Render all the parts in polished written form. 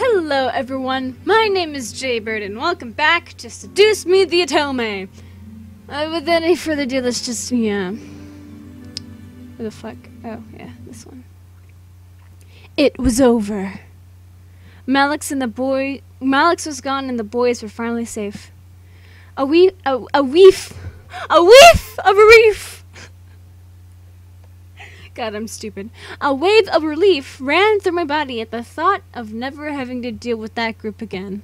Hello everyone, my name is Jaybird and welcome back to Seduce Me the Otome. With any further ado, let's just, where the fuck? Oh, yeah, this one. It was over. Malix was gone and the boys were finally safe. A whiff of a reef! God, I'm stupid. A wave of relief ran through my body at the thought of never having to deal with that group again.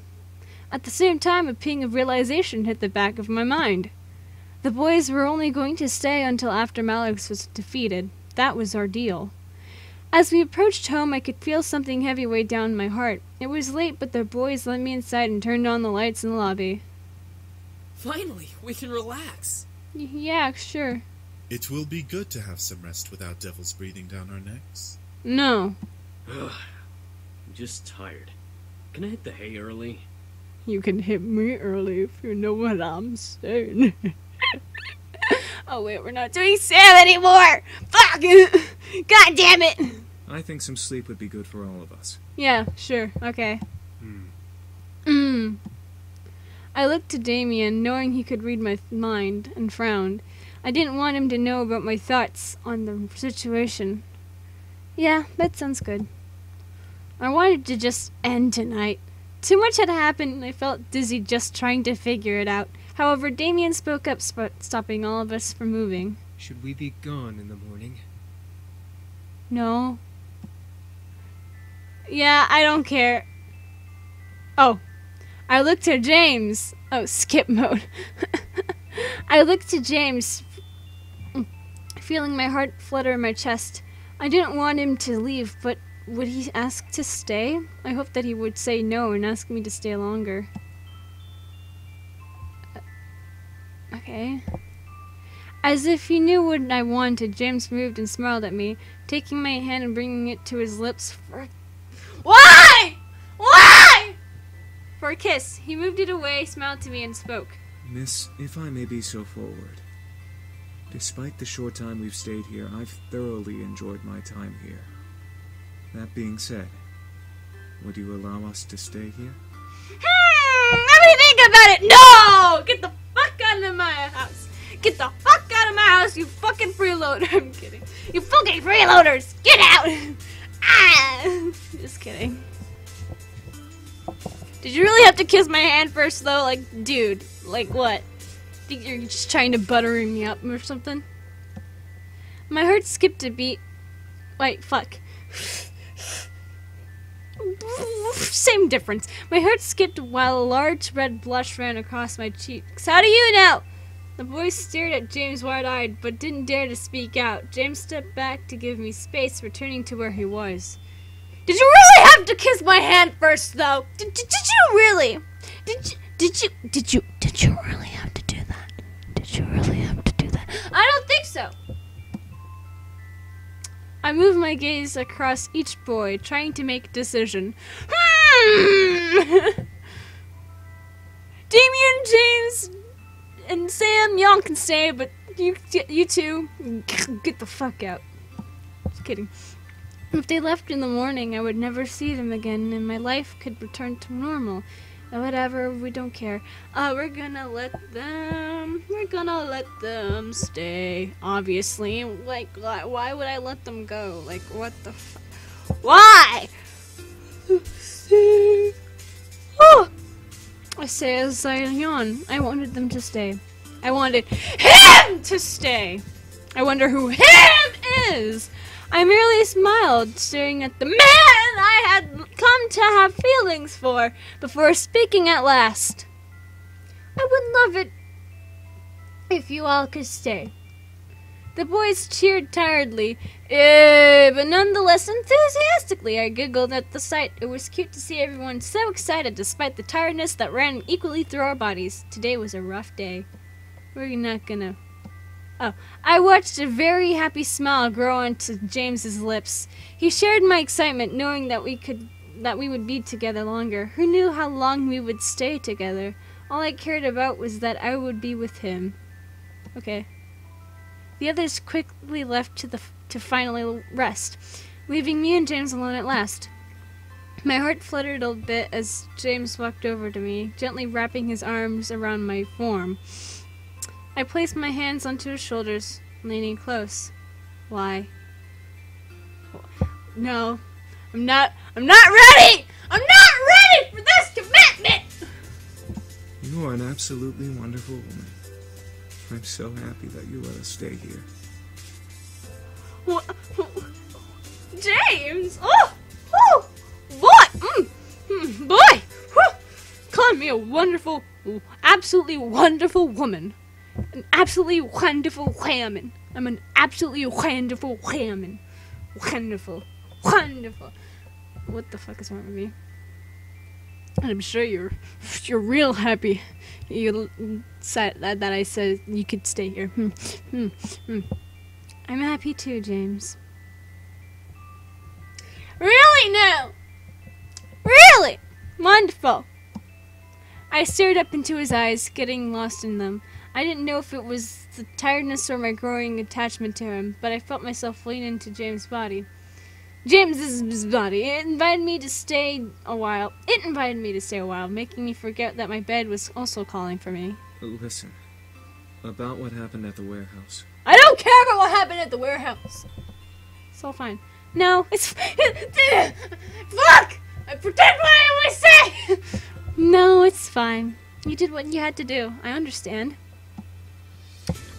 At the same time, a ping of realization hit the back of my mind. The boys were only going to stay until after Malix was defeated. That was our deal. As we approached home, I could feel something heavy weigh down my heart. It was late, but the boys let me inside and turned on the lights in the lobby. Finally, we can relax. Yeah, sure. It will be good to have some rest without devils breathing down our necks. No. I'm just tired. Can I hit the hay early? You can hit me early if you know what I'm saying. Oh wait, we're not doing Sam anymore! Fuck! God damn it! I think some sleep would be good for all of us. Yeah, sure, okay. I looked to Damien, knowing he could read my mind, and frowned. I didn't want him to know about my thoughts on the situation. Yeah, that sounds good. I wanted to just end tonight. Too much had happened and I felt dizzy just trying to figure it out. However, Damien spoke up, stopping all of us from moving. Should we be gone in the morning? No. Yeah, I don't care. Oh. I looked to James. Oh, skip mode. I looked to James, feeling my heart flutter in my chest. I didn't want him to leave, but would he ask to stay? I hoped that he would say no and ask me to stay longer. Okay. As if he knew what I wanted, James moved and smiled at me, taking my hand and bringing it to his lips for... Why? Why? For a kiss. He moved it away, smiled to me, and spoke. Miss, if I may be so forward. Despite the short time we've stayed here, I've thoroughly enjoyed my time here. That being said, would you allow us to stay here? Let me think about it! No! Get the fuck out of my house! Get the fuck out of my house, you fucking freeloader! I'm kidding. You fucking freeloaders! Get out! Ah! Just kidding. Did you really have to kiss my hand first, though? Like, dude, like what? Think you're just trying to butter me up or something? My heart skipped a beat. Wait, fuck. Same difference. My heart skipped while a large red blush ran across my cheeks. How do you know? The boy stared at James wide-eyed, but didn't dare to speak out. James stepped back to give me space, returning to where he was. Did you really have to kiss my hand first, though? Did you really? Did you really have to do that? Did you really have to do that? I don't think so. I moved my gaze across each boy, trying to make a decision. Damien, James, and Sam, y'all can stay, but you two, get the fuck out. Just kidding. If they left in the morning, I would never see them again, and my life could return to normal. Whatever, we don't care. We're gonna let them stay, obviously. Like, why would I let them go? Like, what the fuck? Why? Oh! I say as I yawn. I wanted them to stay. I wanted HIM to stay! I wonder who HIM is! I merely smiled, staring at the man I had come to have feelings for, before speaking at last. I would love it if you all could stay. The boys cheered tiredly, but nonetheless enthusiastically. I giggled at the sight. It was cute to see everyone so excited despite the tiredness that ran equally through our bodies. Today was a rough day. We're not gonna... Oh, I watched a very happy smile grow onto James's lips. He shared my excitement, knowing that we would be together longer. Who knew how long we would stay together? All I cared about was that I would be with him. Okay. The others quickly left to finally rest, leaving me and James alone at last. My heart fluttered a bit as James walked over to me, gently wrapping his arms around my form. I placed my hands onto his shoulders, leaning close. Why? No. I'm not ready! I'm not ready for this commitment! You are an absolutely wonderful woman. I'm so happy that you let us stay here. What? James! Oh! Oh! Boy! Boy! Whew. Calling me a wonderful, absolutely wonderful woman. An absolutely wonderful woman. I'm an absolutely wonderful woman. Wonderful. Wonderful. What the fuck is wrong with me? And I'm sure you're real happy you said that I said you could stay here. I'm happy too, James. Really now? Really? Wonderful. I stared up into his eyes, getting lost in them. I didn't know if it was the tiredness or my growing attachment to him, but I felt myself lean into James' body. James's body. It invited me to stay a while, making me forget that my bed was also calling for me. Listen, about what happened at the warehouse. I don't care about what happened at the warehouse. It's all fine. No, it's... Fuck! I pretend what I always say! No, it's fine. You did what you had to do. I understand.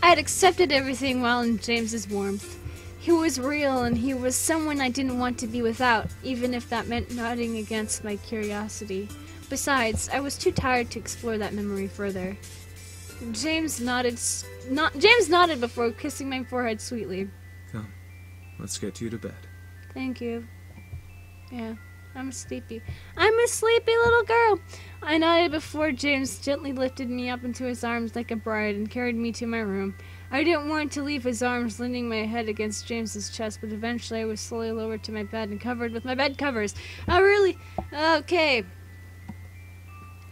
I had accepted everything while in James's warmth. He was real, and he was someone I didn't want to be without, even if that meant nodding against my curiosity. Besides, I was too tired to explore that memory further. James nodded before kissing my forehead sweetly. Come, let's get you to bed. Thank you. Yeah, I'm sleepy. I'm a sleepy little girl. I nodded before James gently lifted me up into his arms like a bride and carried me to my room. I didn't want to leave his arms, leaning my head against James's chest, but eventually I was slowly lowered to my bed and covered with my bed covers. Oh, really? Okay.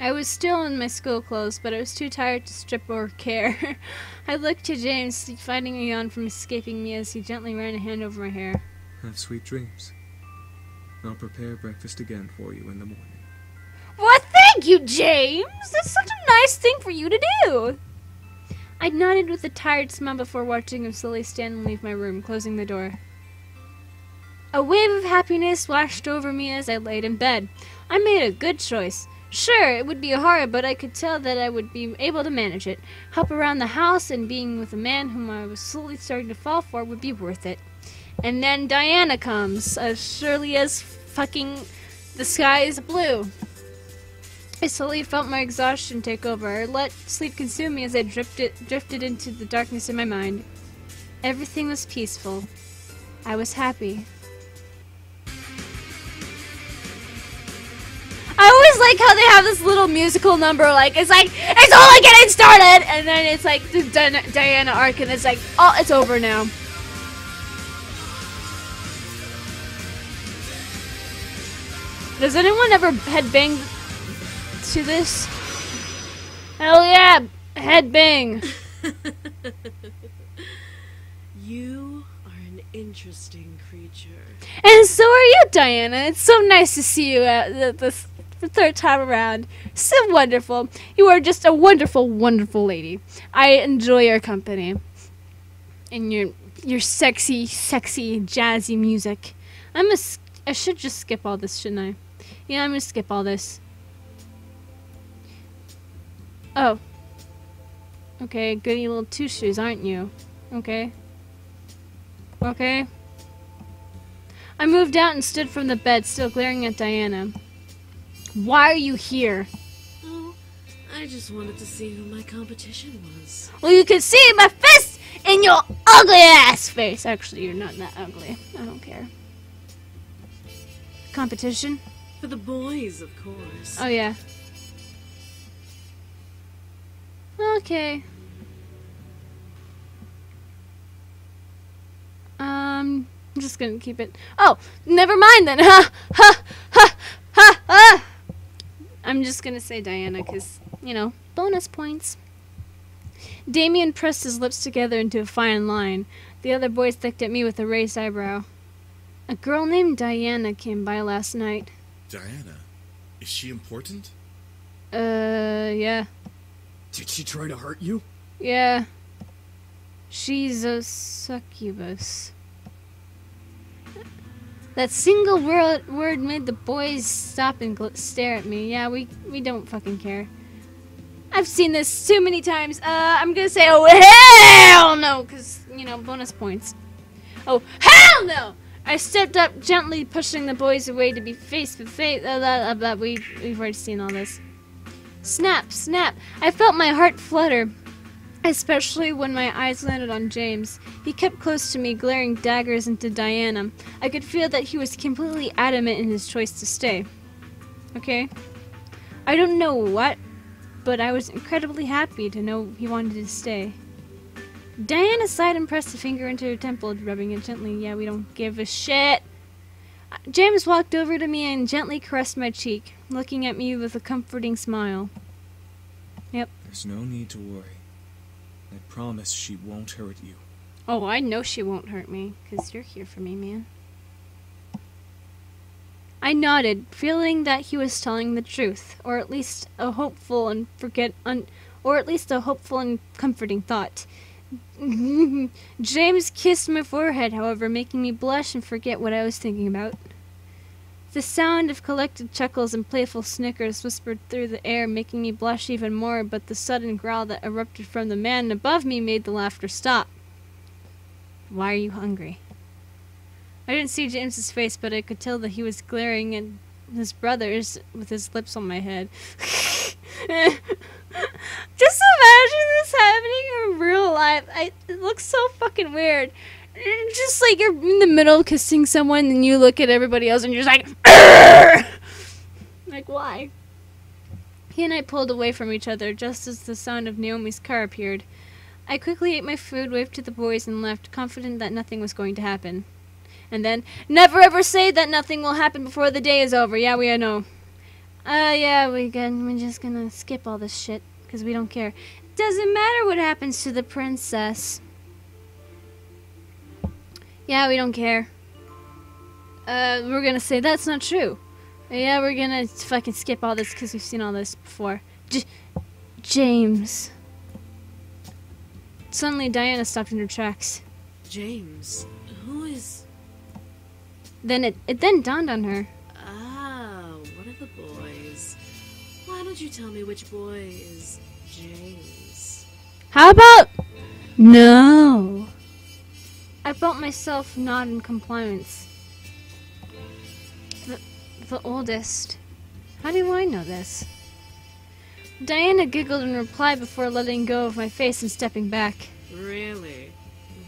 I was still in my school clothes, but I was too tired to strip or care. I looked to James, finding a yawn from escaping me as he gently ran a hand over my hair. Have sweet dreams. I'll prepare breakfast again for you in the morning. Well, thank you, James! That's such a nice thing for you to do! I nodded with a tired smile before watching him slowly stand and leave my room, closing the door. A wave of happiness washed over me as I laid in bed. I made a good choice. Sure, it would be hard, but I could tell that I would be able to manage it. Help around the house and being with a man whom I was slowly starting to fall for would be worth it. And then Diana comes, as surely as fucking the sky is blue. I slowly felt my exhaustion take over. I let sleep consume me as I drifted into the darkness in my mind. Everything was peaceful. I was happy. I always like how they have this little musical number, like, it's only getting started! And then it's like the Diana arc, and it's like, oh, it's over now. Does anyone ever headbang to this? Hell yeah! Headbang! You are an interesting creature. And so are you, Diana. It's so nice to see you at this third time around. So wonderful. You are just a wonderful, wonderful lady. I enjoy your company. And your sexy, sexy, jazzy music. I should just skip all this, shouldn't I? Yeah, I'm gonna skip all this. Oh. Okay, goody little two shoes, aren't you? Okay. Okay. I moved out and stood from the bed, still glaring at Diana. Why are you here? Oh, I just wanted to see who my competition was. Well, you can see my fist in your ugly ass face. Actually, you're not that ugly. I don't care. Competition? For the boys, of course. Oh, yeah. Okay. I'm just gonna keep it. Oh, never mind then. Ha ha ha ha ha. I'm just gonna say Diana, cause bonus points. Damien pressed his lips together into a fine line. The other boys looked at me with a raised eyebrow. A girl named Diana came by last night. Diana. Is she important? Yeah. Did she try to hurt you? Yeah. She's a succubus. That single word made the boys stop and stare at me. Yeah, we don't fucking care. I've seen this too many times. I'm gonna say, oh, hell no! Because, you know, bonus points. Oh, hell no! I stepped up, gently pushing the boys away to be face to face. We've already seen all this. Snap, snap. I felt my heart flutter, especially when my eyes landed on James. He kept close to me, glaring daggers into Diana. I could feel that he was completely adamant in his choice to stay. Okay? I don't know what, but I was incredibly happy to know he wanted to stay. Diana sighed and pressed a finger into her temple, rubbing it gently. Yeah, we don't give a shit. James walked over to me and gently caressed my cheek, looking at me with a comforting smile. Yep. There's no need to worry. I promise she won't hurt you. Oh, I know she won't hurt me, 'cause you're here for me, man. I nodded, feeling that he was telling the truth, or at least a hopeful and comforting thought. James kissed my forehead, however, making me blush and forget what I was thinking about. The sound of collected chuckles and playful snickers whispered through the air, making me blush even more, but the sudden growl that erupted from the man above me made the laughter stop. Why are you hungry? I didn't see James's face, but I could tell that he was glaring at his brothers with his lips on my head. Just imagine this happening in real life. It looks so fucking weird. Just like you're in the middle of kissing someone and you look at everybody else and you're just like, argh! Like, why? He and I pulled away from each other just as the sound of Naomi's car appeared. I quickly ate my food, waved to the boys, and left, confident that nothing was going to happen. And then, never ever say that nothing will happen before the day is over. Yeah, we know. Yeah, we're just gonna skip all this shit, because we don't care. Doesn't matter what happens to the princess. Yeah, we don't care. We're gonna say that's not true. Yeah, we're gonna fucking skip all this because we've seen all this before. James. Suddenly, Diana stopped in her tracks. James, who is... Then it then dawned on her. Ah, one of the boys. Why don't you tell me which boy is James? How about... No. I felt myself nod in compliance. The oldest. How do I know this? Diana giggled in reply before letting go of my face and stepping back. Really?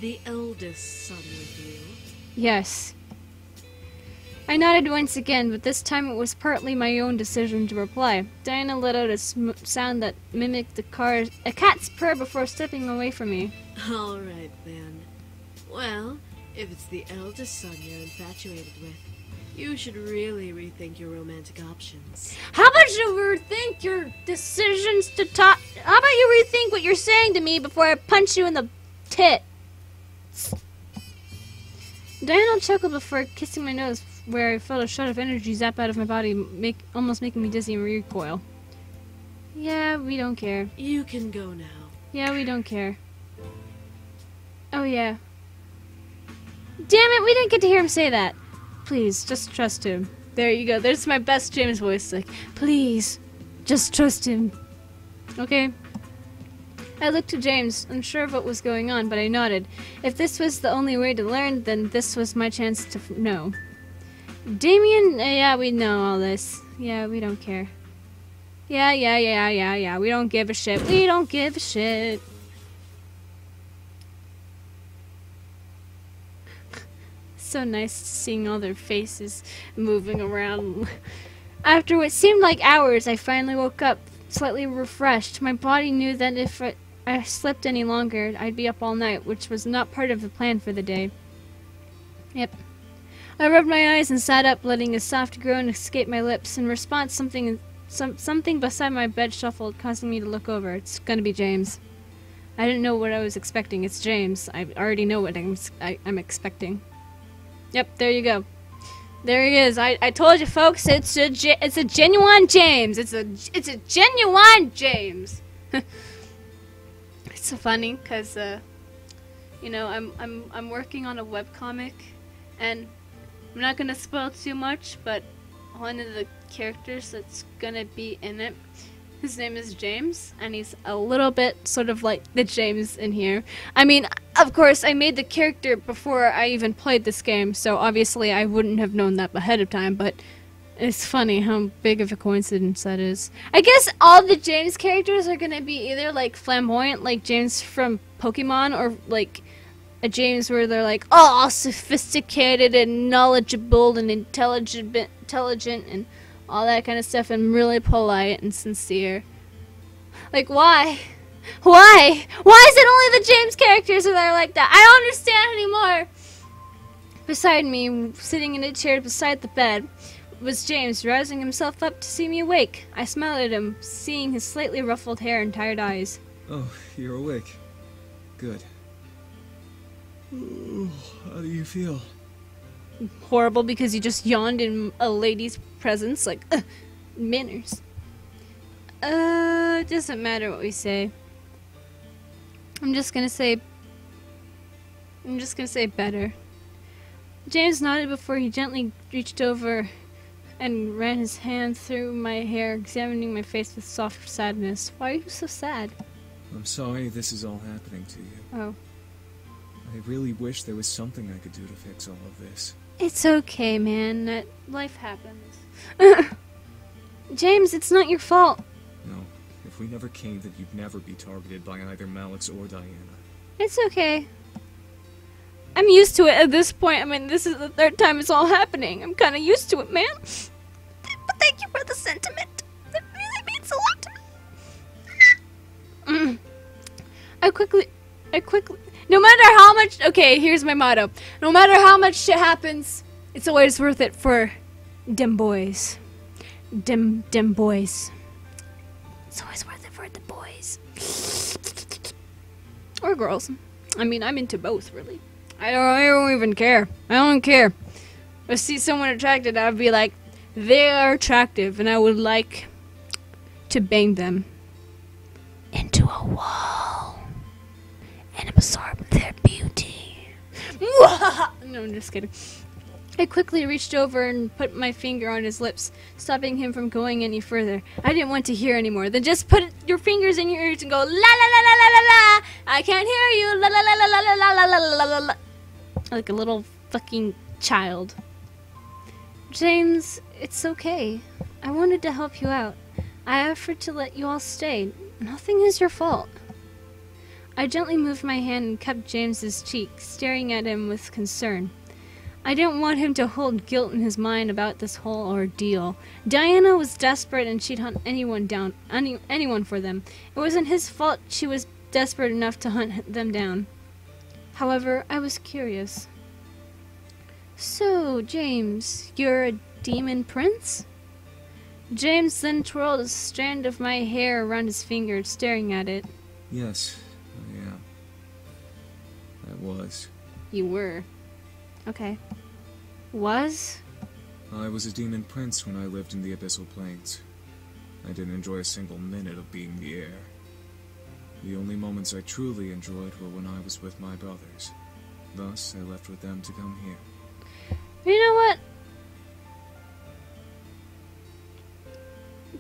The eldest son with you? Yes. I nodded once again, but this time it was partly my own decision to reply. Diana let out a sound that mimicked a cat's purr before stepping away from me. All right, then. Well, if it's the eldest son you're infatuated with, you should really rethink your romantic options. How about you rethink your decisions to talk? How about you rethink what you're saying to me before I punch you in the tit? Diana chuckled before kissing my nose, where I felt a shot of energy zap out of my body, almost making me dizzy and recoil. Yeah, we don't care. You can go now. Yeah, we don't care. Oh, yeah. Damn it, we didn't get to hear him say that. Please, just trust him. There you go. There's my best James voice. Like, please, just trust him. Okay? I looked to James, unsure of what was going on, but I nodded. If this was the only way to learn, then this was my chance to know. Damien, yeah, we know all this. Yeah, we don't care. Yeah. We don't give a shit. We don't give a shit. So nice seeing all their faces moving around. After what seemed like hours, I finally woke up, slightly refreshed. My body knew that if I slept any longer, I'd be up all night, which was not part of the plan for the day. Yep. I rubbed my eyes and sat up, letting a soft groan escape my lips. In response, something beside my bed shuffled, causing me to look over. It's gonna be James. I didn't know what I was expecting. It's James. I already know what I'm expecting. Yep, there you go. There he is. I told you, folks. It's a genuine James. It's a genuine James. It's so funny because you know, I'm working on a webcomic, and I'm not gonna spoil too much, but one of the characters that's gonna be in it, his name is James, and he's a little bit sort of like the James in here. I mean, of course, I made the character before I even played this game, so obviously I wouldn't have known that ahead of time, but it's funny how big of a coincidence that is. I guess all the James characters are gonna be either like flamboyant, like James from Pokemon, or like a James where they're like, oh, sophisticated and knowledgeable and intelligent and all that kind of stuff, and really polite and sincere. Like, why? Why? Why is it only the James characters that are like that? I don't understand anymore. Beside me, sitting in a chair beside the bed, was James, rousing himself up to see me awake. I smiled at him, seeing his slightly ruffled hair and tired eyes. Oh, you're awake. Good. Oh, how do you feel? Horrible, because you just yawned in a lady's presence, like, manners. It doesn't matter what we say. I'm just gonna say better. James nodded before he gently reached over and ran his hand through my hair, examining my face with soft sadness. Why are you so sad? I'm sorry this is all happening to you. Oh. I really wish there was something I could do to fix all of this. It's okay, man. That life happens. James, it's not your fault. No, if we never came, then you'd never be targeted by either Malix or Diana. It's okay. I'm used to it at this point. I mean, this is the third time it's all happening. I'm kind of used to it, man. But thank you for the sentiment. It really means a lot to me. I quickly... No matter how much... Okay, here's my motto. No matter how much shit happens, it's always worth it for dem boys. Dem boys. It's always worth it for the boys. Or girls. I mean, I'm into both, really. I don't even care. I don't care. If I see someone attracted, I'd be like, they are attractive, and I would like to bang them into a wall and absorb their beauty. No, I'm just kidding. I quickly reached over and put my finger on his lips, stopping him from going any further. I didn't want to hear anymore. Then just put your fingers in your ears and go, la la la la la la la. I can't hear you. La la la la la la la la la la. Like a little fucking child. James, it's okay. I wanted to help you out. I offered to let you all stay. Nothing is your fault. I gently moved my hand and cupped James's cheek, staring at him with concern. I didn't want him to hold guilt in his mind about this whole ordeal. Diana was desperate and she'd hunt anyone down, anyone for them. It wasn't his fault she was desperate enough to hunt them down. However, I was curious. So, James, you're a demon prince? James then twirled a strand of my hair around his finger, staring at it. Yes, I am. I was. You were. Okay. Was? I was a demon prince when I lived in the Abyssal Plains. I didn't enjoy a single minute of being the heir. The only moments I truly enjoyed were when I was with my brothers. Thus, I left with them to come here. You know what?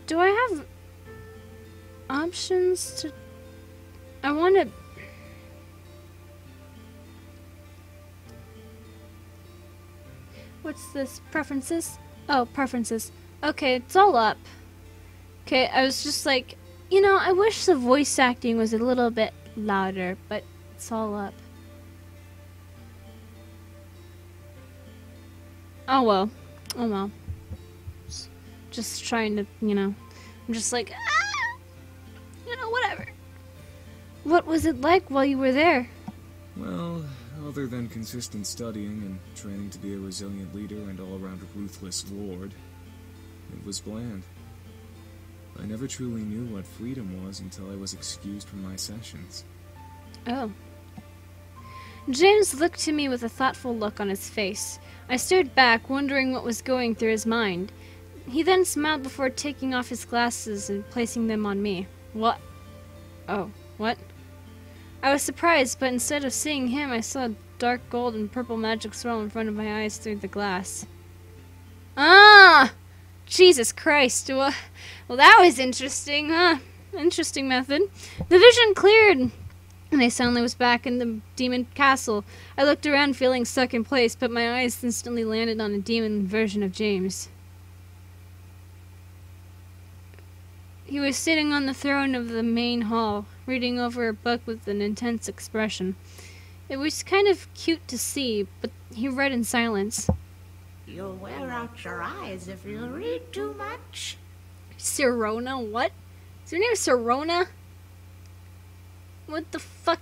Do I have options to... I want to... What's this? Preferences? Oh, preferences. Okay, it's all up. Okay, I was just like, you know, I wish the voice acting was a little bit louder, but it's all up. Oh well. Oh well. Just trying to, you know, I'm just like, you know, whatever. What was it like while you were there? Well, other than consistent studying and training to be a resilient leader and all-around ruthless lord, it was bland. I never truly knew what freedom was until I was excused from my sessions. Oh. James looked to me with a thoughtful look on his face. I stared back, wondering what was going through his mind. He then smiled before taking off his glasses and placing them on me. What? Oh, what? I was surprised, but instead of seeing him, I saw a dark gold and purple magic swirl in front of my eyes through the glass. Ah! Jesus Christ. Well, that was interesting, huh? Interesting method. The vision cleared, and I suddenly was back in the demon castle. I looked around feeling stuck in place, but my eyes instantly landed on a demon version of James. He was sitting on the throne of the main hall, reading over a book with an intense expression. It was kind of cute to see, but he read in silence. You'll wear out your eyes if you read too much. Sirona? What? Is your name Sirona? What the fuck?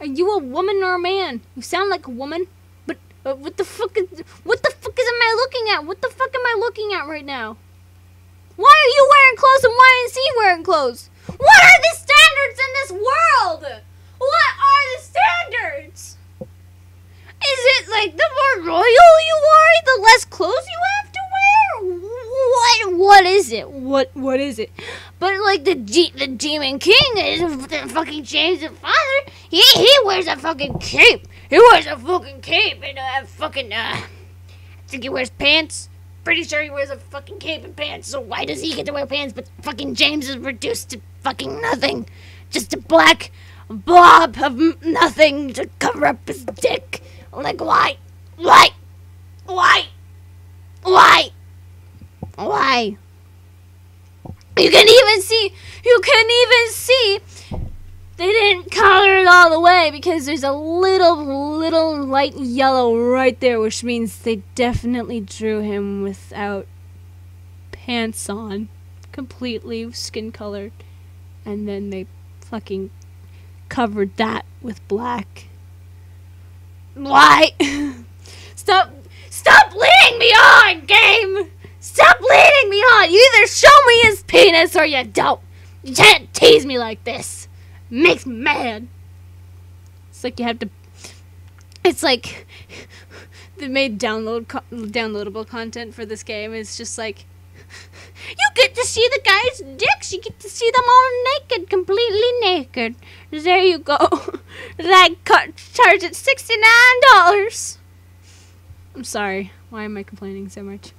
Are you a woman or a man? You sound like a woman, but what the fuck am I looking at? What the fuck am I looking at right now? Why are you wearing clothes and why is he wearing clothes? What are the standards in this world? What are the standards? Is it like the more royal you are, the less clothes you have to wear? What is it? What is it? But like the Demon King is the fucking James' father. He wears a fucking cape. He wears a fucking cape and I think he wears pants. Pretty sure he wears a fucking cape and pants. So why does he get to wear pants? But fucking James is reduced to fucking nothing, just a black blob of nothing to cover up his dick. Like why? You can even see they didn't color it all the way because there's a little light yellow right there, which means they definitely drew him without pants on, completely skin colored, and then they fucking covered that with black. Why? Stop leading me on, game! Stop leading me on! You either show me his penis or you don't. You can't tease me like this. It makes me mad. It's like you have to... It's like... They made downloadable content for this game. It's just like... You get to see the guy's dicks. You get to see them all naked. Completely naked. There you go. That charged at $69. I'm sorry. Why am I complaining so much?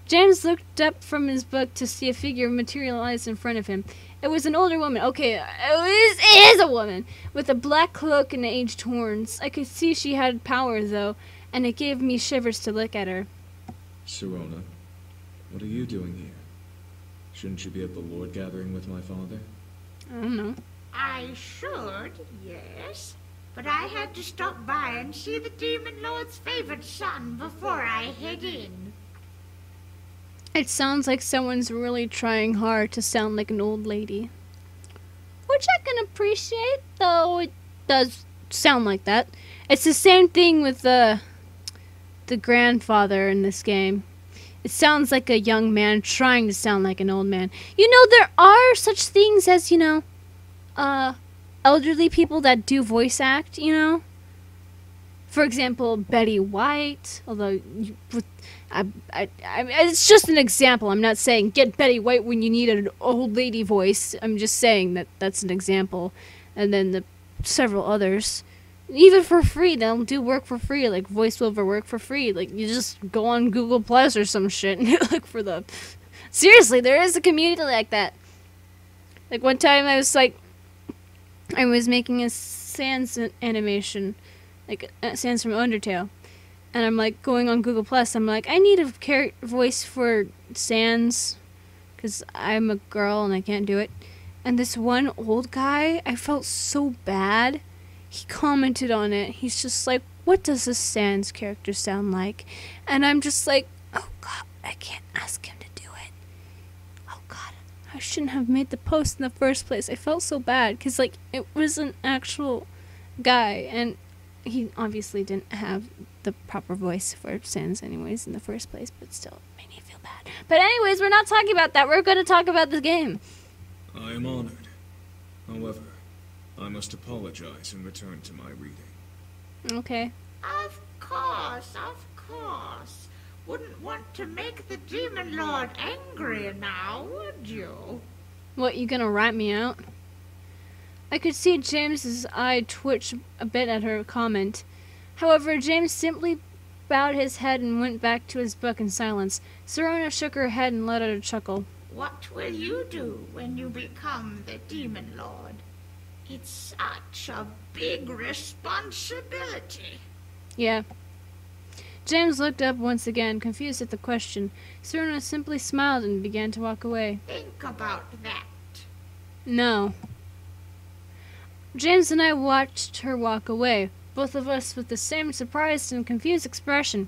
James looked up from his book to see a figure materialize in front of him. It was an older woman. Okay, it is a woman with a black cloak and aged horns. I could see she had power, though, and it gave me shivers to look at her. Sirona, what are you doing here? Shouldn't you be at the Lord gathering with my father? I don't know. I should, yes. But I had to stop by and see the Demon Lord's favorite son before I head in. It sounds like someone's really trying hard to sound like an old lady. Which I can appreciate, though it does sound like that. It's the same thing with the grandfather in this game. It sounds like a young man trying to sound like an old man. You know, there are such things as, elderly people that do voice act, For example, Betty White, although it's just an example. I'm not saying get Betty White when you need an old lady voice. I'm just saying that's an example. And then the several others. Even for free, they'll do work for free, like voiceover work for free. Like, you just go on Google Plus or some shit and you look for the... Seriously, there is a community like that. Like, one time I was making a Sans animation, like Sans from Undertale. And I'm like going on Google Plus. I'm like, I need a voice for Sans because I'm a girl and I can't do it. And this one old guy, I felt so bad. He commented on it. He's just like, what does a Sans character sound like? And I'm just like, oh God, I can't ask him to do it. Oh God, I shouldn't have made the post in the first place. I felt so bad because like it was an actual guy and he obviously didn't have the proper voice for Sans anyways in the first place, but still it made me feel bad. But anyways, we're not talking about that. We're going to talk about the game. I am honored. However, I must apologize and return to my reading. Okay. Of course, of course. Wouldn't want to make the Demon Lord angry now, would you? What, you gonna rat me out? I could see James's eye twitch a bit at her comment. However, James simply bowed his head and went back to his book in silence. Serona shook her head and let out a chuckle. What will you do when you become the Demon Lord? It's such a big responsibility. Yeah. James looked up once again, confused at the question. Serona simply smiled and began to walk away. Think about that. No. James and I watched her walk away, both of us with the same surprised and confused expression.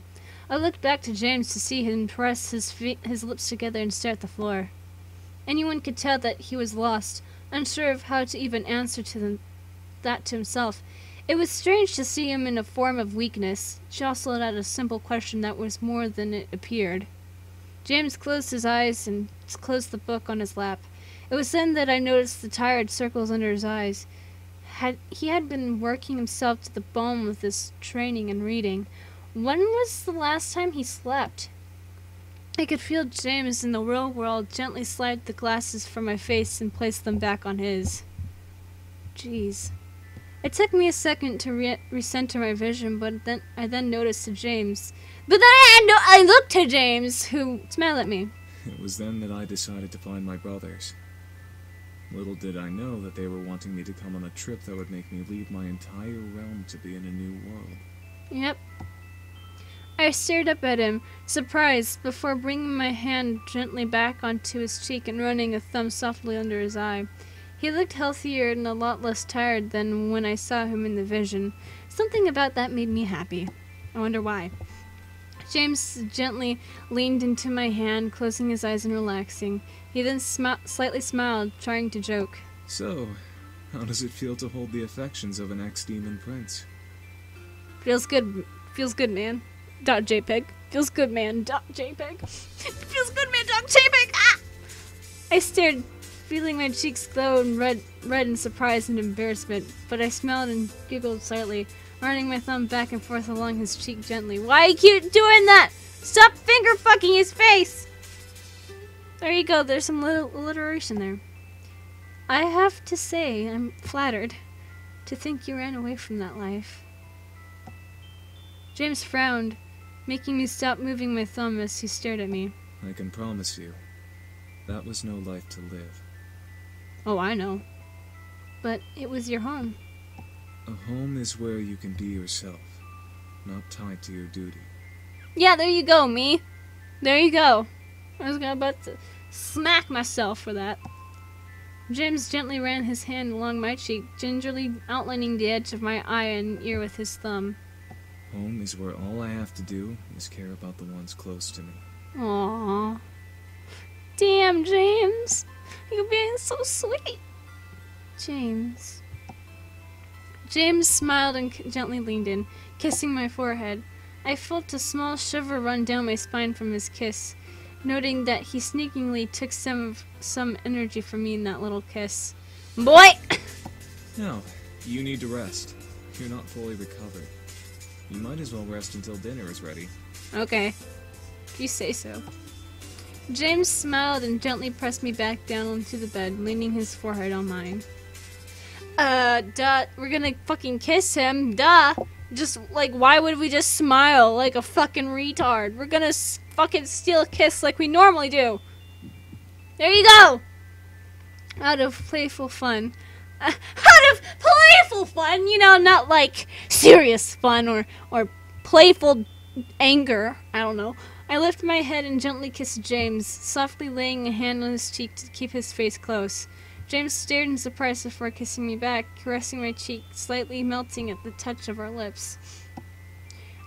I looked back to James to see him press his lips together and stare at the floor. Anyone could tell that he was lost, unsure of how to even answer that to himself. It was strange to see him in a form of weakness. She also let out a simple question that was more than it appeared. James closed his eyes and closed the book on his lap. It was then that I noticed the tired circles under his eyes. He had been working himself to the bone with his training and reading. When was the last time he slept? I could feel James in the real world gently slide the glasses from my face and place them back on his. Jeez. It took me a second to recenter my vision, but I then noticed to James. But then I looked to James, who smiled at me. It was then that I decided to find my brothers. Little did I know that they were wanting me to come on a trip that would make me leave my entire realm to be in a new world. Yep. I stared up at him, surprised, before bringing my hand gently back onto his cheek and running a thumb softly under his eye. He looked healthier and a lot less tired than when I saw him in the vision. Something about that made me happy. I wonder why. James gently leaned into my hand, closing his eyes and relaxing. He then slightly smiled, trying to joke. So, how does it feel to hold the affections of an ex-demon prince? Feels good. Feels good, man. .jpg. Feels good, man. .jpg. Feels good, man. .jpg. Ah! I stared, feeling my cheeks glow and red in surprise and embarrassment, but I smiled and giggled slightly, running my thumb back and forth along his cheek gently. Why you keep doing that? Stop finger fucking his face! There you go, there's some little alliteration there. I have to say, I'm flattered to think you ran away from that life. James frowned, making me stop moving my thumb as he stared at me. I can promise you, that was no life to live. Oh, I know. But it was your home. A home is where you can be yourself, not tied to your duty. Yeah, there you go, me. There you go. I was about to smack myself for that. James gently ran his hand along my cheek, gingerly outlining the edge of my eye and ear with his thumb. Home is where all I have to do is care about the ones close to me. Aww. Damn, James. You're being so sweet. James. James smiled and gently leaned in, kissing my forehead. I felt a small shiver run down my spine from his kiss, noting that he sneakingly took some energy from me in that little kiss. Boy! Now, you need to rest. You're not fully recovered. You might as well rest until dinner is ready. Okay. If you say so. James smiled and gently pressed me back down onto the bed, leaning his forehead on mine. Duh. We're gonna fucking kiss him. Duh. Just, like, why would we just smile like a fucking retard? We're gonna fucking steal a kiss like we normally do. There you go! Out of playful fun. Out of playful fun! You know, not like serious fun or playful anger. I don't know. I lifted my head and gently kissed James, softly laying a hand on his cheek to keep his face close. James stared in surprise before kissing me back, caressing my cheek, slightly melting at the touch of our lips.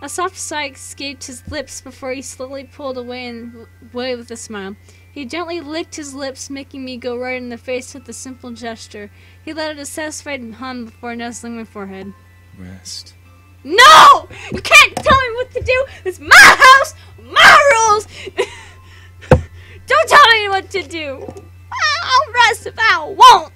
A soft sigh escaped his lips before he slowly pulled away with a smile. He gently licked his lips, making me go right in the face with a simple gesture. He let out a satisfied hum before nuzzling my forehead. Rest. No! You can't tell me what to do! It's my house! My rules! Don't tell me what to do! I'll rest if I won't!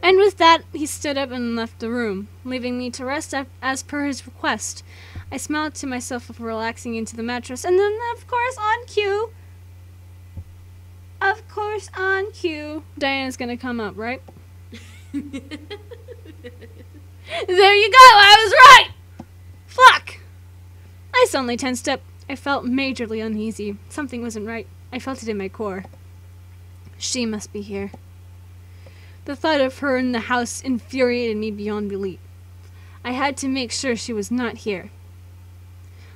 And with that, he stood up and left the room, leaving me to rest as per his request. I smiled to myself before relaxing into the mattress, and then, of course, on cue, Diana's gonna come up, right? There you go, I was right! Fuck! I suddenly tensed up. I felt majorly uneasy. Something wasn't right. I felt it in my core. She must be here. The thought of her in the house infuriated me beyond belief. I had to make sure she was not here.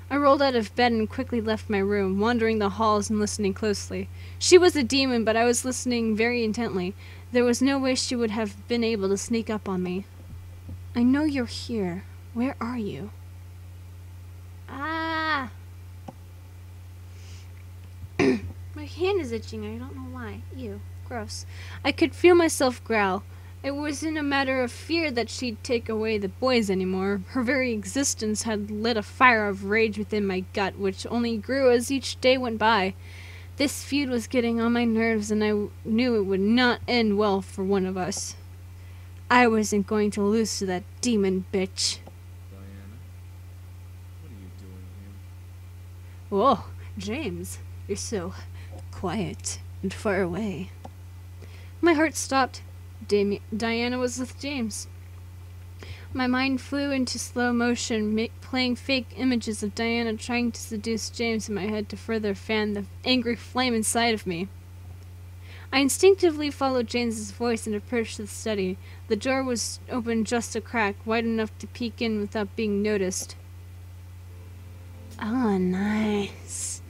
I rolled out of bed and quickly left my room, wandering the halls and listening closely. She was a demon, but I was listening very intently. There was no way she would have been able to sneak up on me. I know you're here. Where are you? Ah! My hand is itching. I don't know why. Ew. Gross. I could feel myself growl. It wasn't a matter of fear that she'd take away the boys anymore. Her very existence had lit a fire of rage within my gut, which only grew as each day went by. This feud was getting on my nerves, and I knew it would not end well for one of us. I wasn't going to lose to that demon bitch. Diana, what are you doing here? Whoa, James, you're so quiet and far away. My heart stopped. Diana was with James. My mind flew into slow motion, playing fake images of Diana trying to seduce James in my head to further fan the angry flame inside of me. I instinctively followed James's voice and approached the study. The door was open just a crack, wide enough to peek in without being noticed. Oh, nice.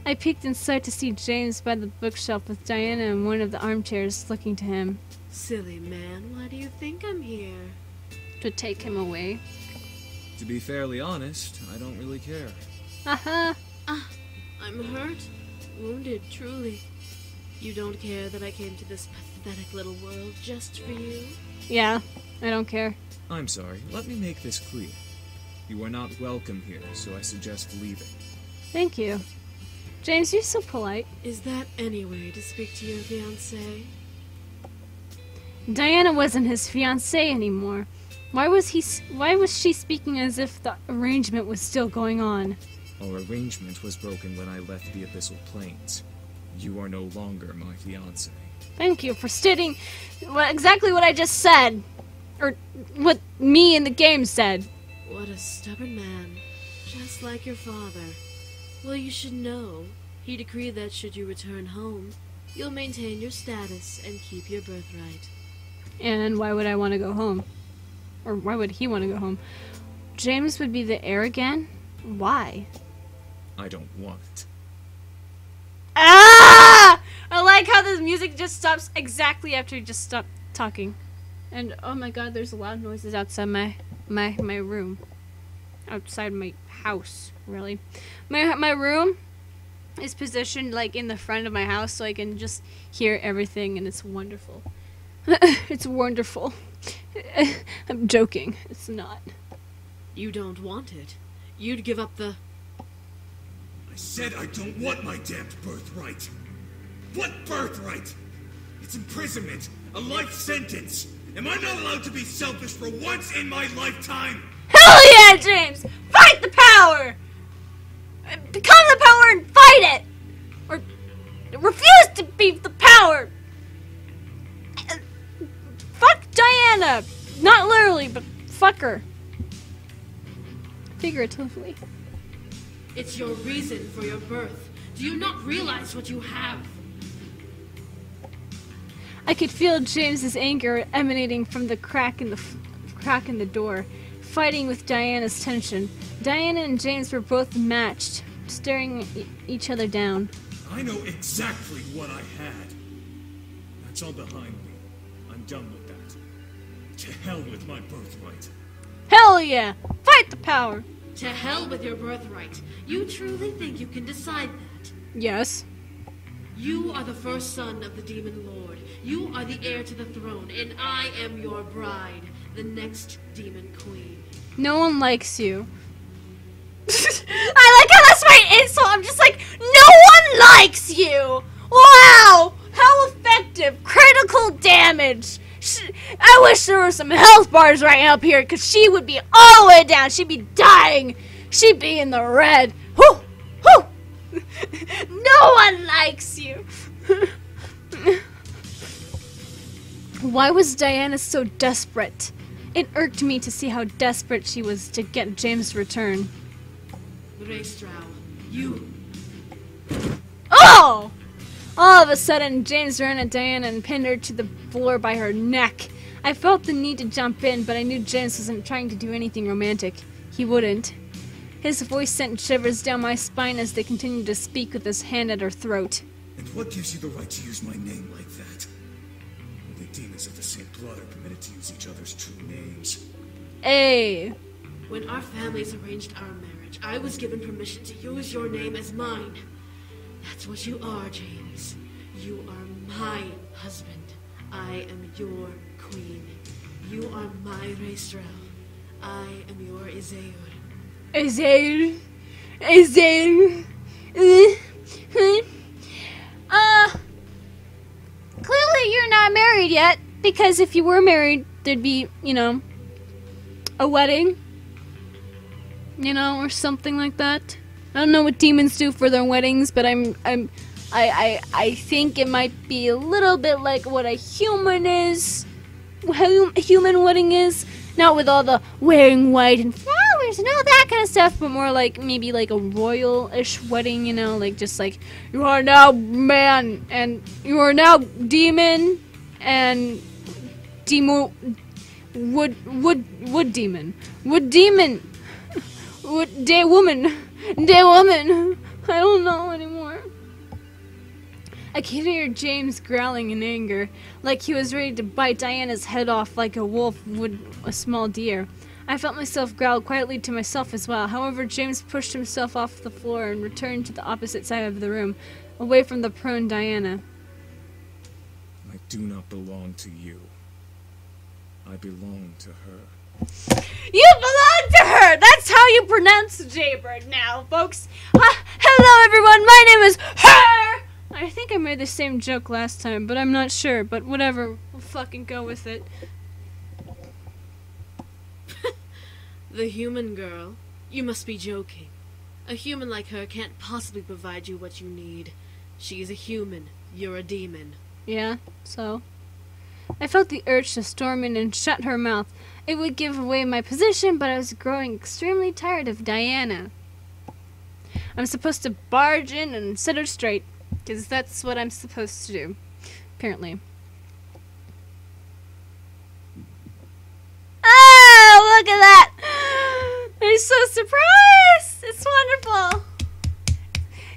I peeked inside to see James by the bookshelf with Diana in one of the armchairs looking to him. Silly man, why do you think I'm here? To take him away. To be fairly honest, I don't really care. Haha. I'm hurt, wounded, truly. You don't care that I came to this pathetic little world just for you? Yeah, I don't care. I'm sorry, let me make this clear. You are not welcome here, so I suggest leaving. Thank you. James, you're so polite. Is that any way to speak to your fiancé? Diana wasn't his fiancée anymore. Why was she speaking as if the arrangement was still going on? Our arrangement was broken when I left the Abyssal Plains. You are no longer my fiancé. Thank you for stating exactly what I just said. Or what me in the game said. What a stubborn man. Just like your father. Well, you should know. He decreed that should you return home, you'll maintain your status and keep your birthright. And why would I want to go home? Or why would he want to go home? James would be the heir again? Why? I don't want it. Ah! I like how the music just stops exactly after he just stopped talking. And oh my god, there's loud noises outside my room. Outside my house, really. My room is positioned like in the front of my house so I can just hear everything, and it's wonderful. It's wonderful. I'm joking. It's not. You don't want it. You'd give up the... I said I don't want my damned birthright. What birthright? It's imprisonment. A life sentence. Am I not allowed to be selfish for once in my lifetime? Hell yeah, James! Fight the power! Become the power and fight it! Or refuse to be the power! Fuck Diana! Not literally, but fuck her. Figuratively. It's your reason for your birth. Do you not realize what you have? I could feel James's anger emanating from the crack in the door, fighting with Diana's tension. Diana and James were both matched, staring each other down. I know exactly what I had. That's all behind me. I'm done with that. To hell with my birthright. Hell yeah! Fight the power! To hell with your birthright. You truly think you can decide that? Yes. You are the first son of the Demon Lord. You are the heir to the throne, and I am your bride, the next Demon Queen. No one likes you. I like how that's my insult. I'm just like, no one likes you! Wow! How effective! Critical damage! I wish there were some health bars right up here, because she would be all the way down. She'd be dying. She'd be in the red. Whoo! Whoo! No one likes you. Why was Diana so desperate? It irked me to see how desperate she was to get James to return. Raystraw, you... Oh! All of a sudden, James ran at Diana and pinned her to the floor by her neck. I felt the need to jump in, but I knew James wasn't trying to do anything romantic. He wouldn't. His voice sent shivers down my spine as they continued to speak with his hand at her throat. And what gives you the right to use my name like that? Only demons of the same blood are permitted to use each other's true names. Hey. When our families arranged our marriage, I was given permission to use your name as mine. That's what you are, James. You are my husband. I am your queen. You are my Raystraw. I am your Izaur. Izaur. Clearly you're not married yet, because if you were married, there'd be, a wedding, or something like that. I don't know what demons do for their weddings, but I think it might be a little bit like what a human is, human wedding is. Not with all the wearing white and flowers and all that kind of stuff, but more like maybe like a royal-ish wedding, like just like, you are now man, and you are now demon, and wood demon, day woman, I don't know anymore. I could hear James growling in anger, like he was ready to bite Diana's head off like a wolf would a small deer. I felt myself growl quietly to myself as well. However, James pushed himself off the floor and returned to the opposite side of the room, away from the prone Diana. I do not belong to you. I belong to her. You belong to her! That's how you pronounce Jaybird now, folks. Hello, everyone. My name is Her! I think I made the same joke last time, but I'm not sure. But whatever. We'll fucking go with it. The human girl? You must be joking. A human like her can't possibly provide you what you need. She is a human. You're a demon. Yeah, so? I felt the urge to storm in and shut her mouth. It would give away my position, but I was growing extremely tired of Diana. I'm supposed to barge in and set her straight, because that's what I'm supposed to do, apparently. Oh, look at that! They're so surprised! It's wonderful!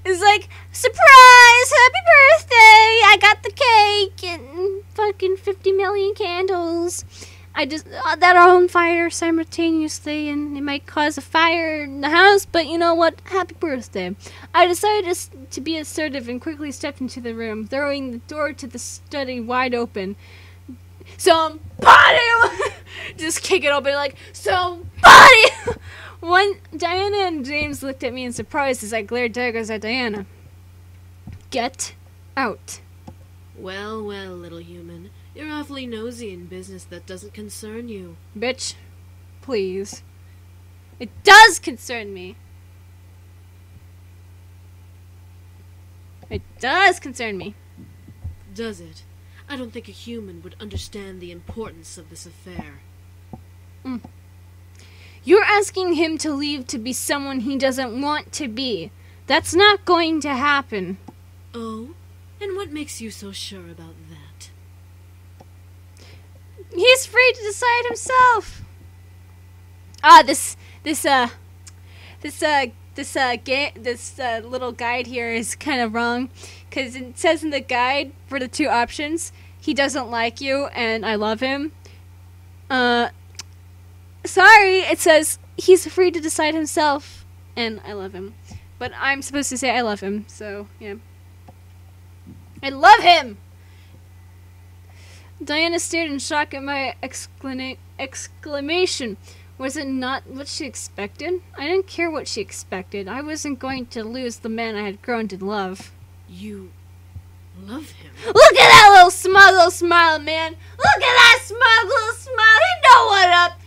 It's like, surprise! Happy birthday! I got the cake and fucking 50 million candles. I just that are on fire simultaneously, and it might cause a fire in the house, but you know what? Happy birthday. I decided to be assertive and quickly stepped into the room, throwing the door to the study wide open. Somebody! Just kick it open like, somebody! When Diana and James looked at me in surprise as I glared daggers at Diana. Get out. Well, well, little human. You're awfully nosy in business that doesn't concern you. Bitch, please. It does concern me. It does concern me. Does it? I don't think a human would understand the importance of this affair. You're asking him to leave to be someone he doesn't want to be. That's not going to happen. Oh? And what makes you so sure about that? He's free to decide himself. This little guide here is kind of wrong, because it says in the guide for the two options, he doesn't like you and I love him. Sorry, it says he's free to decide himself and I love him. But I'm supposed to say I love him, so yeah. I love him! Diana stared in shock at my exclamation. Was it not what she expected? I didn't care what she expected. I wasn't going to lose the man I had grown to love. You love him? Look at that little smile, man. Look at that smug little smile. He know what up.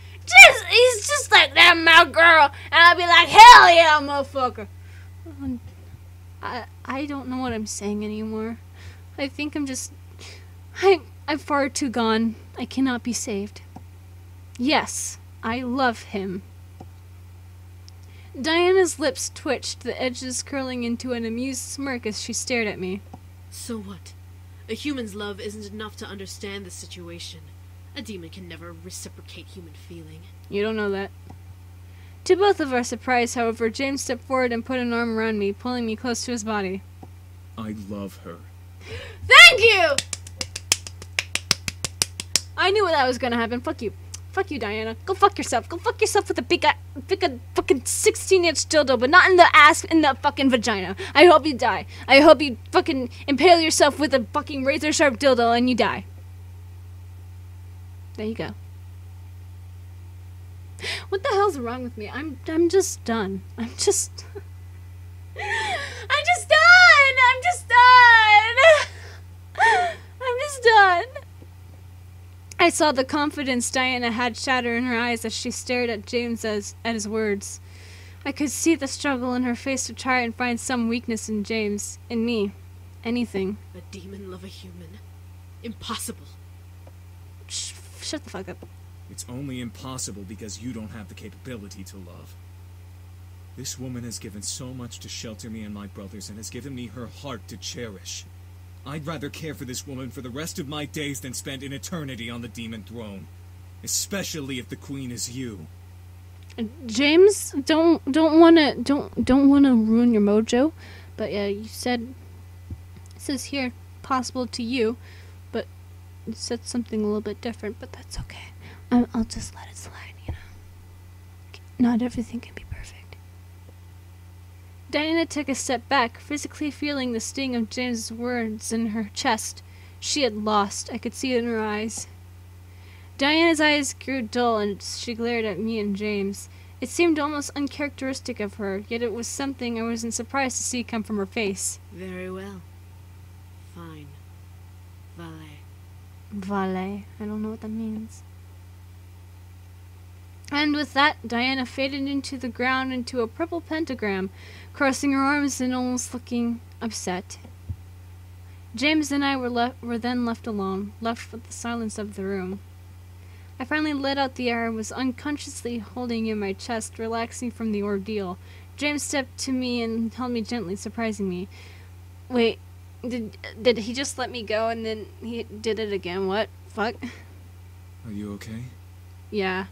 He's just like that, my girl. And I'll be like, hell yeah, motherfucker. I don't know what I'm saying anymore. I think I'm far too gone. I cannot be saved. Yes, I love him. Diana's lips twitched, the edges curling into an amused smirk as she stared at me. So what? A human's love isn't enough to understand the situation. A demon can never reciprocate human feeling. You don't know that. To both of our surprise, however, James stepped forward and put an arm around me, pulling me close to his body. I love her. Thank you! I knew that was gonna happen. Fuck you. Fuck you, Diana. Go fuck yourself. Go fuck yourself with a big fucking 16-inch dildo, but not in the ass, in the fucking vagina. I hope you die. I hope you fucking impale yourself with a fucking razor-sharp dildo and you die. There you go. What the hell's wrong with me? I'm just done. I'm just done. I'm just done. I saw the confidence Diana had shatter in her eyes as she stared at James at his words. I could see the struggle in her face to try and find some weakness in James, in me, anything. A demon love a human? Impossible. Shut the fuck up. It's only impossible because you don't have the capability to love. This woman has given so much to shelter me and my brothers and has given me her heart to cherish. I'd rather care for this woman for the rest of my days than spend an eternity on the demon throne. Especially if the queen is you. James, don't wanna ruin your mojo, but yeah, you said it says here possible to you, but it said something a little bit different, but that's okay. I'll just let it slide, you know. Not everything can be perfect. Diana took a step back, physically feeling the sting of James's words in her chest. She had lost. I could see it in her eyes. Diana's eyes grew dull and she glared at me and James. It seemed almost uncharacteristic of her, yet it was something I wasn't surprised to see come from her face. Very well. Fine. Valet. Valet. I don't know what that means. And with that, Diana faded into the ground into a purple pentagram, crossing her arms and almost looking upset. James and I were then left alone, left with the silence of the room. I finally let out the air and was unconsciously holding in my chest, relaxing from the ordeal. James stepped to me and held me gently, surprising me. Wait, did he just let me go and then he did it again? What? Fuck? Are you okay? Yeah.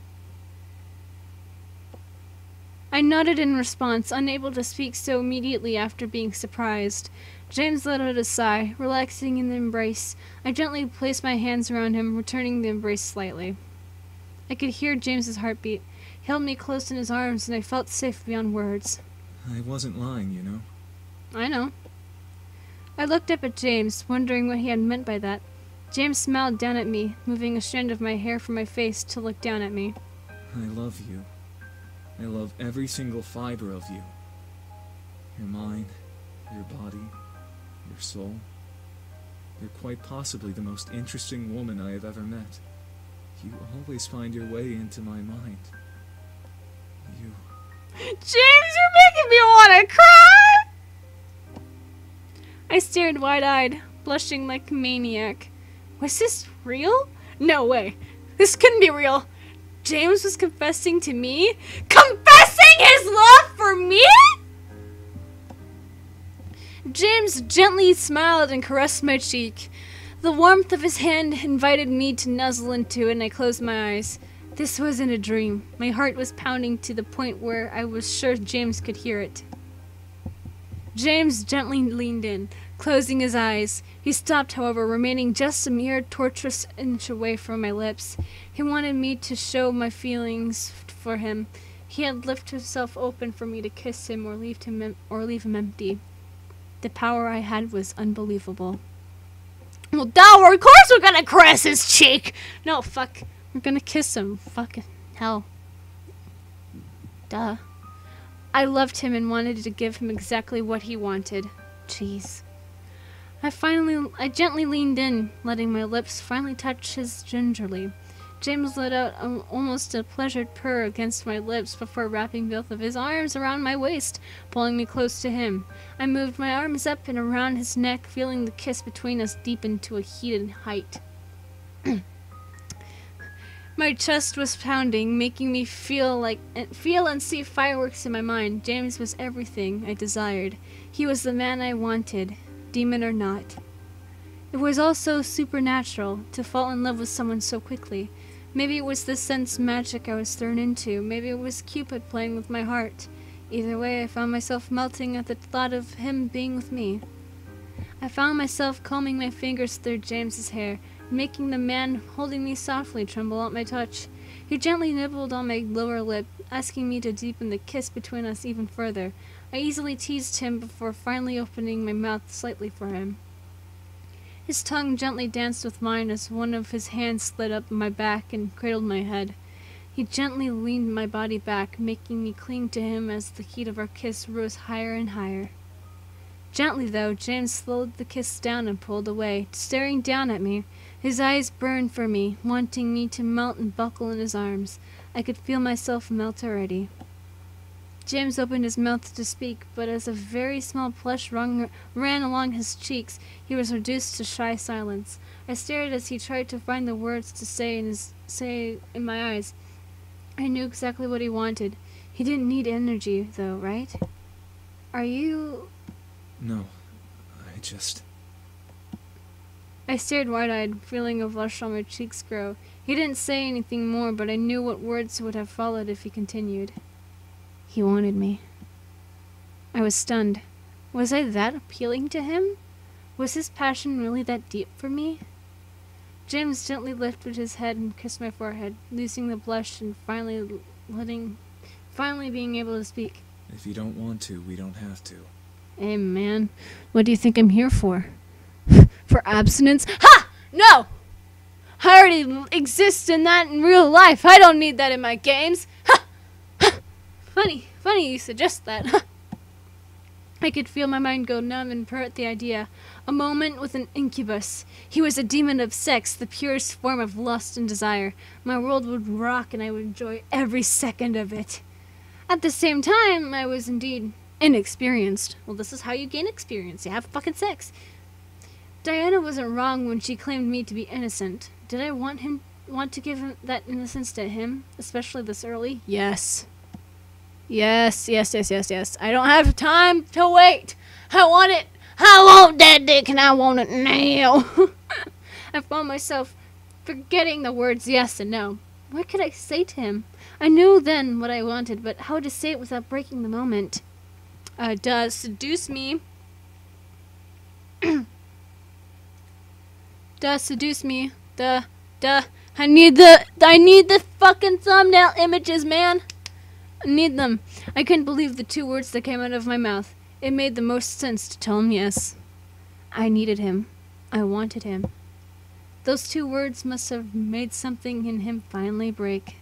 I nodded in response, unable to speak so immediately after being surprised. James let out a sigh, relaxing in the embrace. I gently placed my hands around him, returning the embrace slightly. I could hear James's heartbeat. He held me close in his arms, and I felt safe beyond words. I wasn't lying, you know. I know. I looked up at James, wondering what he had meant by that. James smiled down at me, moving a strand of my hair from my face to look down at me. I love you. I love every single fiber of you. Your mind, your body, your soul. You're quite possibly the most interesting woman I have ever met. You always find your way into my mind. You... James, you're making me want to cry! I stared wide-eyed, blushing like a maniac. Was this real? No way. This couldn't be real. James was confessing to me? Confessing his love for me? James gently smiled and caressed my cheek. The warmth of his hand invited me to nuzzle into it, and I closed my eyes. This wasn't a dream. My heart was pounding to the point where I was sure James could hear it. James gently leaned in, closing his eyes. He stopped, however, remaining just a mere torturous inch away from my lips. He wanted me to show my feelings for him. He had left himself open for me to kiss him or leave him empty. The power I had was unbelievable. Well, of course we're gonna caress his cheek! No, fuck. We're gonna kiss him. Fucking hell. Duh. I loved him and wanted to give him exactly what he wanted. Jeez. I gently leaned in, letting my lips finally touch his gingerly. James let out almost a pleasured purr against my lips before wrapping both of his arms around my waist, pulling me close to him. I moved my arms up and around his neck, feeling the kiss between us deepen to a heated height. My chest was pounding, making me feel and see fireworks in my mind. James was everything I desired. He was the man I wanted, demon or not. It was all so supernatural to fall in love with someone so quickly. Maybe it was the sense magic I was thrown into. Maybe it was Cupid playing with my heart. Either way, I found myself melting at the thought of him being with me. I found myself combing my fingers through James's hair, making the man holding me softly tremble at my touch. He gently nibbled on my lower lip, asking me to deepen the kiss between us even further. I easily teased him before finally opening my mouth slightly for him. His tongue gently danced with mine as one of his hands slid up my back and cradled my head. He gently leaned my body back, making me cling to him as the heat of our kiss rose higher and higher. Gently, though, James slowed the kiss down and pulled away, staring down at me. His eyes burned for me, wanting me to melt and buckle in his arms. I could feel myself melt already. James opened his mouth to speak, but as a very small blush ran along his cheeks, he was reduced to shy silence. I stared as he tried to find the words to say in my eyes. I knew exactly what he wanted. He didn't need energy, though, right? Are you... No, I just... I stared wide-eyed, feeling a blush on my cheeks grow. He didn't say anything more, but I knew what words would have followed if he continued. He wanted me. I was stunned. Was I that appealing to him? Was his passion really that deep for me? James gently lifted his head and kissed my forehead, losing the blush and finally being able to speak. If you don't want to, we don't have to. Hey, man. What do you think I'm here for? For abstinence? Ha! No! I already exist in that in real life. I don't need that in my games. Ha! Ha! Funny you suggest that. Ha! I could feel my mind go numb and purr at the idea. A moment with an incubus. He was a demon of sex, the purest form of lust and desire. My world would rock and I would enjoy every second of it. At the same time, I was indeed inexperienced. Well, this is how you gain experience. You have fucking sex. Diana wasn't wrong when she claimed me to be innocent. Did I want to give that innocence to him, especially this early? Yes. Yes. I don't have time to wait. I want it. I want that dick and I want it now. I found myself forgetting the words yes and no. What could I say to him? I knew then what I wanted, but how to say it without breaking the moment? Does seduce me. Does seduce me. I need the fucking thumbnail images, man. I need them. I couldn't believe the two words that came out of my mouth. It made the most sense to tell him yes. I needed him. I wanted him. Those two words must have made something in him finally break.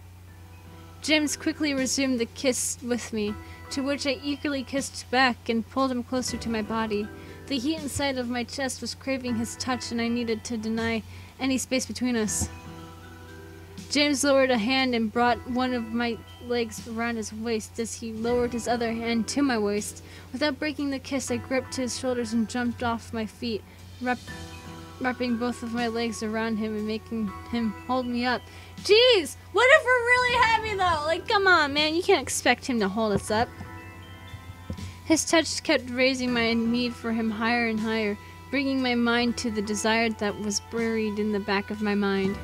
James quickly resumed the kiss with me, to which I eagerly kissed back and pulled him closer to my body. The heat inside of my chest was craving his touch, and I needed to deny any space between us. James lowered a hand and brought one of my legs around his waist as he lowered his other hand to my waist. Without breaking the kiss, I gripped his shoulders and jumped off my feet, wrapping both of my legs around him and making him hold me up. Jeez! What if we're really heavy, though? Like, come on, man. You can't expect him to hold us up. His touch kept raising my need for him higher and higher, bringing my mind to the desire that was buried in the back of my mind.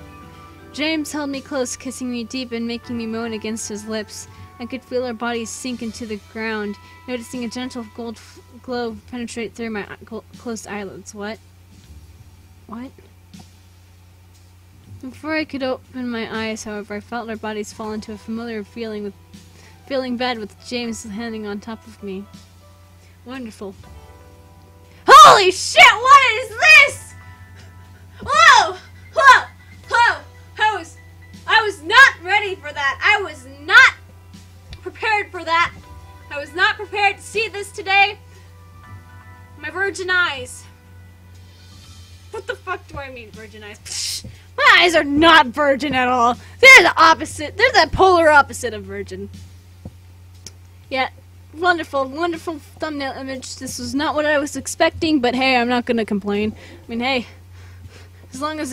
James held me close, kissing me deep and making me moan against his lips. I could feel our bodies sink into the ground, noticing a gentle gold glow penetrate through my closed eyelids. What? Before I could open my eyes, however, I felt our bodies fall into a familiar feeling bad with James landing on top of me. Wonderful. Holy shit, what is this? Whoa! I was not ready for that. I was not prepared for that. I was not prepared to see this today. My virgin eyes. What the fuck do I mean, virgin eyes? Psh, my eyes are not virgin at all. They're the opposite. They're the polar opposite of virgin. Yeah, wonderful, wonderful thumbnail image. This was not what I was expecting, but hey, I'm not gonna complain. I mean, hey, as long as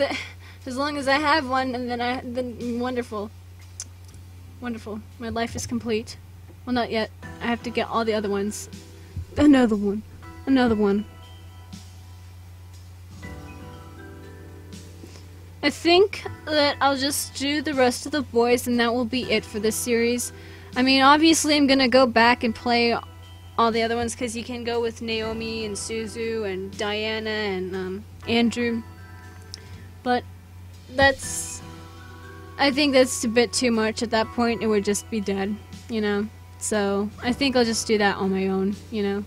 I have one, and then wonderful, wonderful. My life is complete. Well, not yet. I have to get all the other ones. Another one. Another one. I think that I'll just do the rest of the boys and that will be it for this series. I mean, obviously I'm gonna go back and play all the other ones because you can go with Naomi and Suzu and Diana and Andrew. But I think that's a bit too much. At that point it would just be dead, you know. So I think I'll just do that on my own, you know.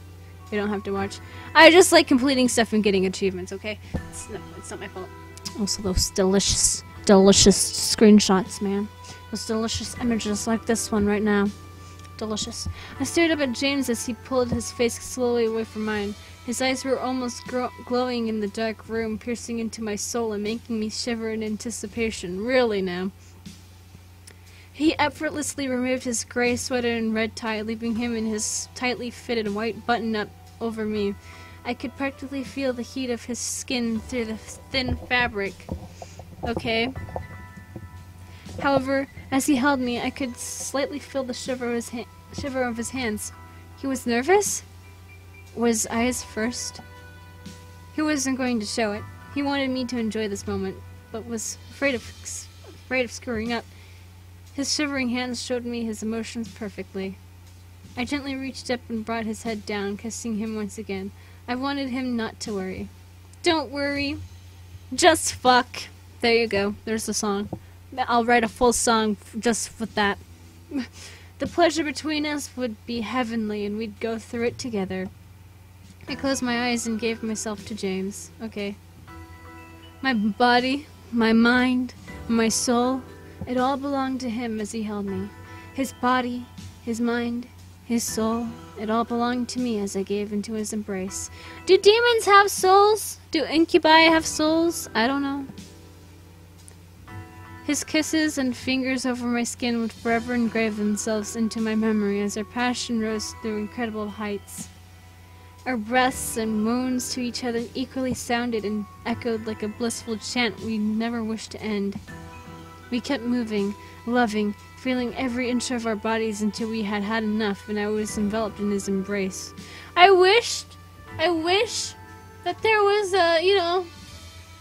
You don't have to watch. I just like completing stuff and getting achievements, okay? It's not my fault. Also those delicious screenshots, man. Those delicious images like this one right now. Delicious. I stared up at James as he pulled his face slowly away from mine. His eyes were almost glowing in the dark room, piercing into my soul and making me shiver in anticipation. Really now. He effortlessly removed his gray sweater and red tie, leaving him in his tightly fitted white button-up over me. I could practically feel the heat of his skin through the thin fabric. Okay. However, as he held me, I could slightly feel the shiver of his hands. He was nervous? Was I his first? He wasn't going to show it. He wanted me to enjoy this moment, but was afraid of screwing up. His shivering hands showed me his emotions perfectly. I gently reached up and brought his head down, kissing him once again. I wanted him not to worry. Don't worry. Just fuck. There you go. There's the song. I'll write a full song just with that. The pleasure between us would be heavenly and we'd go through it together. I closed my eyes and gave myself to James. Okay. My body, my mind, my soul, it all belonged to him as he held me. His body, his mind, his soul, it all belonged to me as I gave into his embrace. Do demons have souls? Do incubi have souls? I don't know. His kisses and fingers over my skin would forever engrave themselves into my memory as our passion rose through incredible heights. Our breaths and moans to each other equally sounded and echoed like a blissful chant we never wished to end. We kept moving, loving, feeling every inch of our bodies until we had had enough and I was enveloped in his embrace. I wish that there was a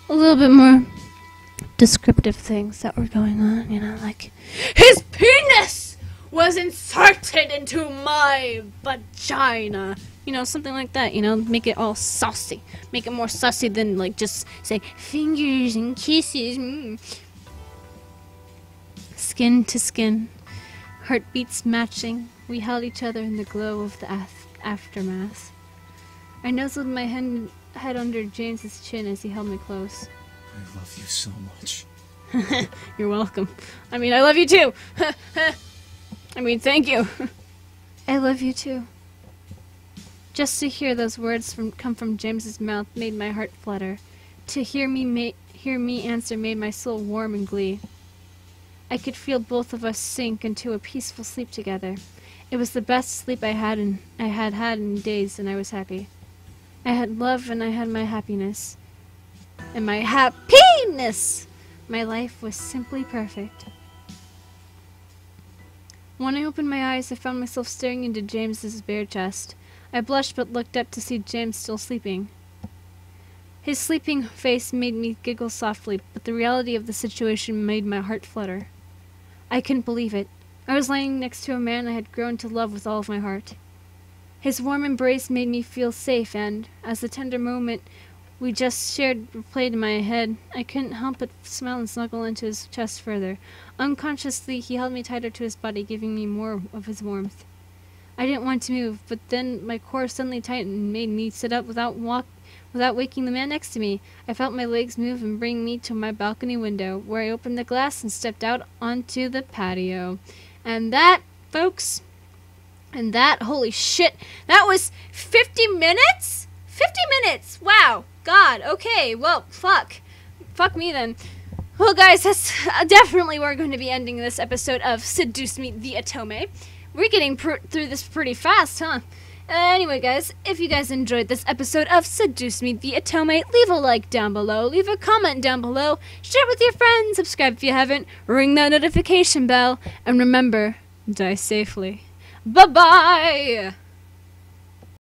little bit more descriptive things that were going on, you know, like his penis was inserted into my vagina. You know, something like that, you know, make it all saucy. Make it more saucy than, like, just say, fingers and kisses. Skin to skin, heartbeats matching, we held each other in the glow of the aftermath. I nuzzled my head under James's chin as he held me close. I love you so much. You're welcome. I mean, I love you too. I mean, thank you. I love you too. Just to hear those words come from James's mouth made my heart flutter. To hear me answer made my soul warm in glee. I could feel both of us sink into a peaceful sleep together. It was the best sleep I had had in days, and I was happy. I had love, and I had my happiness. And my happiness! My life was simply perfect. When I opened my eyes, I found myself staring into James's bare chest. I blushed but looked up to see James still sleeping. His sleeping face made me giggle softly, but the reality of the situation made my heart flutter. I couldn't believe it. I was lying next to a man I had grown to love with all of my heart. His warm embrace made me feel safe, and, as the tender moment we just shared replayed in my head, I couldn't help but smile and snuggle into his chest further. Unconsciously, he held me tighter to his body, giving me more of his warmth. I didn't want to move, but then my core suddenly tightened and made me sit up without waking the man next to me. I felt my legs move and bring me to my balcony window, where I opened the glass and stepped out onto the patio. And that, folks, holy shit, that was 50 minutes? 50 minutes! Wow! God. Okay, well, fuck. Fuck me then. Well, guys, that's definitely we're going to be ending this episode of Seduce Me the Otome. We're getting through this pretty fast, huh? Anyway, guys, if you guys enjoyed this episode of Seduce Me the Otome, leave a like down below, leave a comment down below, share it with your friends, subscribe if you haven't, ring that notification bell, and remember, die safely. Bye-bye!